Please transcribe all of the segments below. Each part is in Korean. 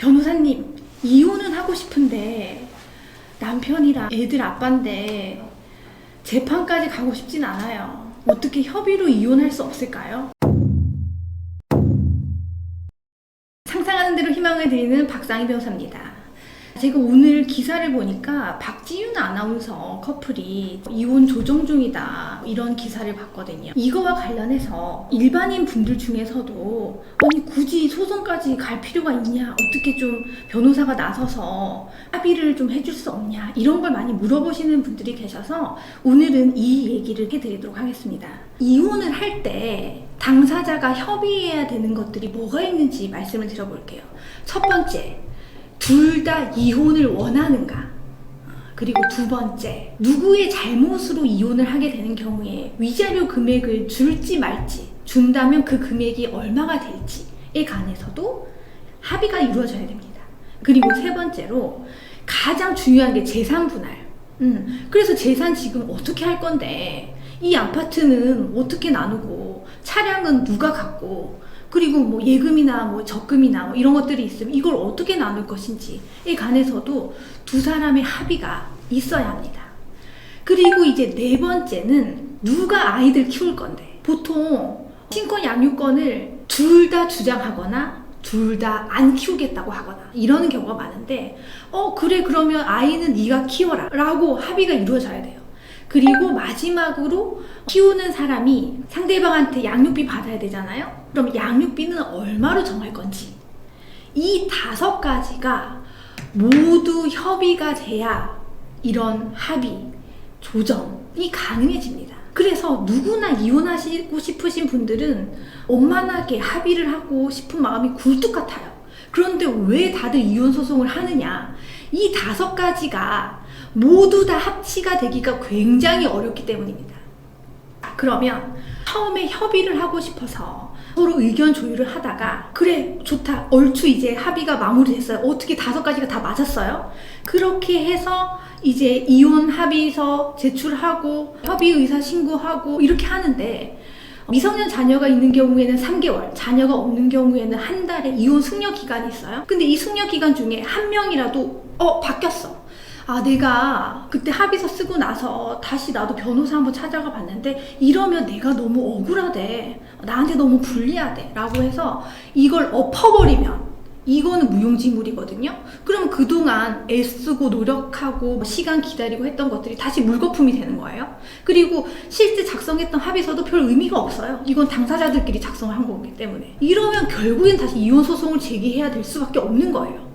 변호사님, 이혼은 하고 싶은데 남편이랑 애들 아빠인데 재판까지 가고 싶진 않아요. 어떻게 협의로 이혼할 수 없을까요? 상상하는 대로 희망을 드리는 박상희 변호사입니다. 제가 오늘 기사를 보니까 박지윤 아나운서 커플이 이혼 조정 중이다 이런 기사를 봤거든요. 이거와 관련해서 일반인 분들 중에서도 아니 굳이 소송까지 갈 필요가 있냐, 어떻게 좀 변호사가 나서서 합의를 좀 해줄 수 없냐, 이런 걸 많이 물어보시는 분들이 계셔서 오늘은 이 얘기를 해드리도록 하겠습니다. 이혼을 할 때 당사자가 협의해야 되는 것들이 뭐가 있는지 말씀을 드려볼게요. 첫 번째, 둘 다 이혼을 원하는가? 그리고 두 번째, 누구의 잘못으로 이혼을 하게 되는 경우에 위자료 금액을 줄지 말지, 준다면 그 금액이 얼마가 될지에 관해서도 합의가 이루어져야 됩니다. 그리고 세 번째로 가장 중요한 게 재산 분할. 그래서 재산 지금 어떻게 할 건데, 이 아파트는 어떻게 나누고, 차량은 누가 갖고, 그리고 뭐 예금이나 뭐 적금이나 뭐 이런 것들이 있으면 이걸 어떻게 나눌 것인지에 관해서도 두 사람의 합의가 있어야 합니다. 그리고 이제 네 번째는 누가 아이들 키울 건데, 보통 친권 양육권을 둘 다 주장하거나 둘 다 안 키우겠다고 하거나 이러는 경우가 많은데, 그래, 그러면 아이는 네가 키워라 라고 합의가 이루어져야 돼요. 그리고 마지막으로 키우는 사람이 상대방한테 양육비 받아야 되잖아요. 그럼 양육비는 얼마로 정할 건지, 이 5가지가 모두 협의가 돼야 이런 합의, 조정이 가능해집니다. 그래서 누구나 이혼하시고 싶으신 분들은 원만하게 합의를 하고 싶은 마음이 굴뚝 같아요. 그런데 왜 다들 이혼 소송을 하느냐? 이 5가지가 모두 다 합치가 되기가 굉장히 어렵기 때문입니다. 그러면 처음에 협의를 하고 싶어서 서로 의견 조율을 하다가, 그래, 좋다, 얼추 이제 합의가 마무리됐어요. 어떻게 5가지가 다 맞았어요? 그렇게 해서 이제 이혼 합의서 제출하고 협의의사 신고하고 이렇게 하는데, 미성년 자녀가 있는 경우에는 3개월, 자녀가 없는 경우에는 한 달의 이혼 숙려 기간이 있어요. 근데 이 숙려 기간 중에 한 명이라도 바뀌었어. 내가 그때 합의서 쓰고 나서 다시 나도 변호사 한번 찾아가 봤는데 이러면 내가 너무 억울하대, 나한테 너무 불리하대 라고 해서 이걸 엎어버리면 이거는 무용지물이거든요. 그럼 그동안 애쓰고 노력하고 시간 기다리고 했던 것들이 다시 물거품이 되는 거예요. 그리고 실제 작성했던 합의서도 별 의미가 없어요. 이건 당사자들끼리 작성을 한 거기 때문에. 이러면 결국엔 다시 이혼 소송을 제기해야 될 수밖에 없는 거예요.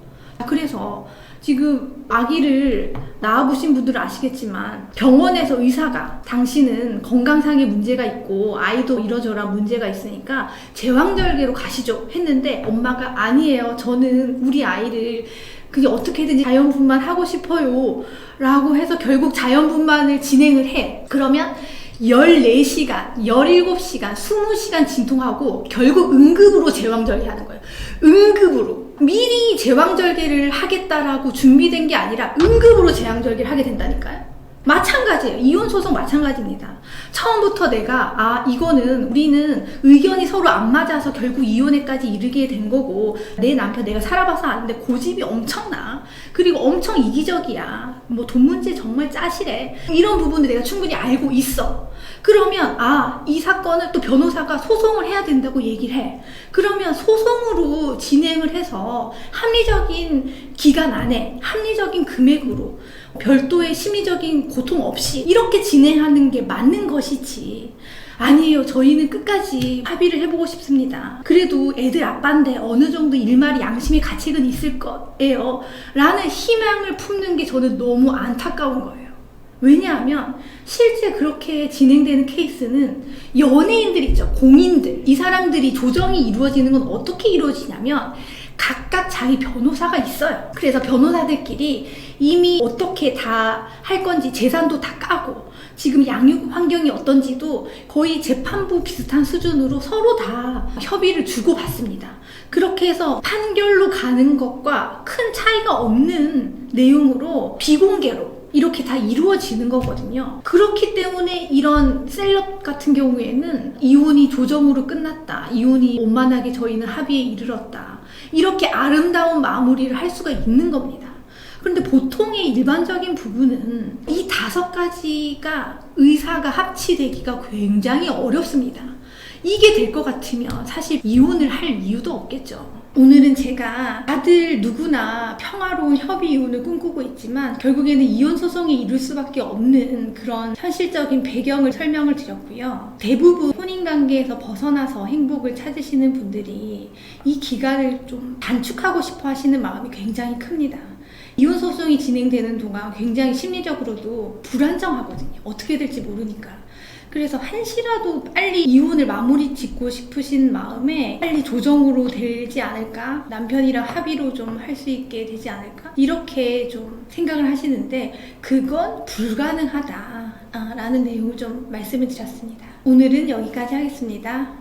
그래서 지금 아기를 낳아보신 분들은 아시겠지만, 병원에서 의사가 당신은 건강상의 문제가 있고 아이도 이러저러 문제가 있으니까 제왕절개로 가시죠 했는데, 엄마가 아니에요, 저는 우리 아이를 그게 어떻게든지 자연분만 하고 싶어요 라고 해서 결국 자연분만을 진행을 해. 그러면 14시간, 17시간, 20시간 진통하고 결국 응급으로 제왕절개 하는 거예요. 응급으로. 미리 제왕절개를 하겠다라고 준비된 게 아니라 응급으로 제왕절개를 하게 된다니까요. 마찬가지예요. 이혼소송 마찬가지입니다. 처음부터 내가 이거는 우리는 의견이 서로 안 맞아서 결국 이혼에까지 이르게 된 거고, 내 남편 내가 살아봐서 아는데 고집이 엄청나, 그리고 엄청 이기적이야, 뭐 돈 문제 정말 짜실해, 이런 부분을 내가 충분히 알고 있어. 그러면 이 사건을 또 변호사가 소송을 해야 된다고 얘기를 해. 그러면 소송으로 진행을 해서 합리적인 기간 안에 합리적인 금액으로 별도의 심리적인 고통 없이 이렇게 진행하는 게 맞는 것이지, 아니에요, 저희는 끝까지 합의를 해보고 싶습니다, 그래도 애들 아빠인데 어느 정도 일말의 양심의 가책은 있을 거예요 라는 희망을 품는 게 저는 너무 안타까운 거예요. 왜냐하면 실제 그렇게 진행되는 케이스는 연예인들 있죠, 공인들, 이 사람들이 조정이 이루어지는 건 어떻게 이루어지냐면 각각 자기 변호사가 있어요. 그래서 변호사들끼리 이미 어떻게 다 할 건지 재산도 다 까고, 지금 양육 환경이 어떤지도 거의 재판부 비슷한 수준으로 서로 다 협의를 주고받습니다. 그렇게 해서 판결로 가는 것과 큰 차이가 없는 내용으로 비공개로 이렇게 다 이루어지는 거거든요. 그렇기 때문에 이런 셀럽 같은 경우에는 이혼이 조정으로 끝났다, 이혼이 원만하게 저희는 합의에 이르렀다, 이렇게 아름다운 마무리를 할 수가 있는 겁니다. 그런데 보통의 일반적인 부부는 이 5가지가 의사가 합치되기가 굉장히 어렵습니다. 이게 될 것 같으면 사실 이혼을 할 이유도 없겠죠. 오늘은 제가 다들 누구나 평화로운 협의 이혼을 꿈꾸고 있지만 결국에는 이혼 소송에 이를 수밖에 없는 그런 현실적인 배경을 설명을 드렸고요. 대부분 혼인관계에서 벗어나서 행복을 찾으시는 분들이 이 기간을 좀 단축하고 싶어 하시는 마음이 굉장히 큽니다. 이혼 소송이 진행되는 동안 굉장히 심리적으로도 불안정하거든요. 어떻게 될지 모르니까. 그래서 한시라도 빨리 이혼을 마무리 짓고 싶으신 마음에 빨리 조정으로 되지 않을까? 남편이랑 합의로 좀 할 수 있게 되지 않을까? 이렇게 좀 생각을 하시는데 그건 불가능하다 라는 내용을 좀 말씀을 드렸습니다. 오늘은 여기까지 하겠습니다.